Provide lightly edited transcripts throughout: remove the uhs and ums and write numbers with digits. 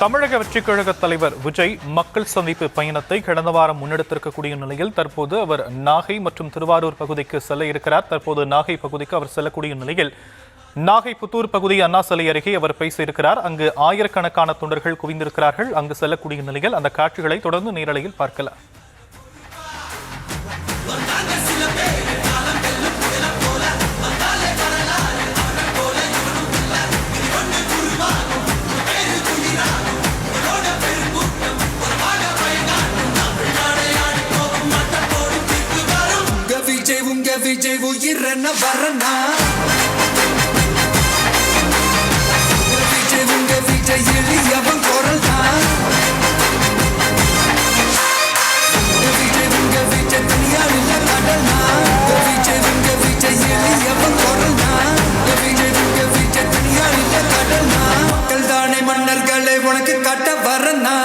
தமிழக வெற்றிக் கழக தலைவர் விஜய் மக்கள் சந்திப்பு பயணத்தை கடந்த வாரம் முன்னெடுத்திருக்கக்கூடிய நிலையில் தற்போது அவர் நாகை மற்றும் திருவாரூர் பகுதிக்கு செல்ல இருக்கிறார். தற்போது நாகை பகுதிக்கு அவர் செல்லக்கூடிய நிலையில் நாகை புத்தூர் பகுதி அண்ணா சிலை அருகே அவர் பேசியிருக்கிறார். அங்கு ஆயிரக்கணக்கான தொண்டர்கள் குவிந்திருக்கிறார்கள். அங்கு செல்லக்கூடிய நிலையில் அந்த காட்சிகளை தொடர்ந்து நேரலையில் பார்க்கலாம். விஜய் உயிரன வரனா விஜய் எளியவன் குரல் தான் விஜய் தனியார் இல்ல கடனா விஜய் எளியவன் குரல் தான் விஜய் தனியார் இல்ல கடனா மக்கள் தானே மன்னர்களை உனக்கு காட்ட வரனா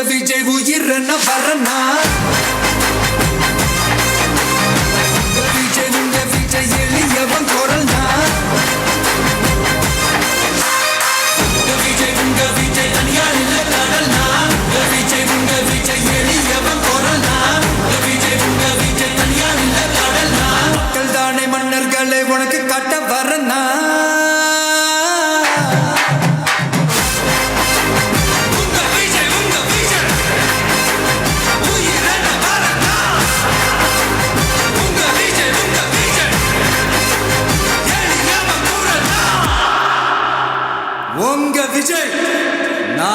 விஜய் உயிரன வரனா விஜய் எளியவன் குரல் தான் விஜய் தனியார் இல்ல கடல்னா விஜய் எளியவன் குரல் தான் விஜய் தனியார் இல்ல கடல்னா மக்கள் தானே மன்னர்களை உனக்கு காட்ட வரனா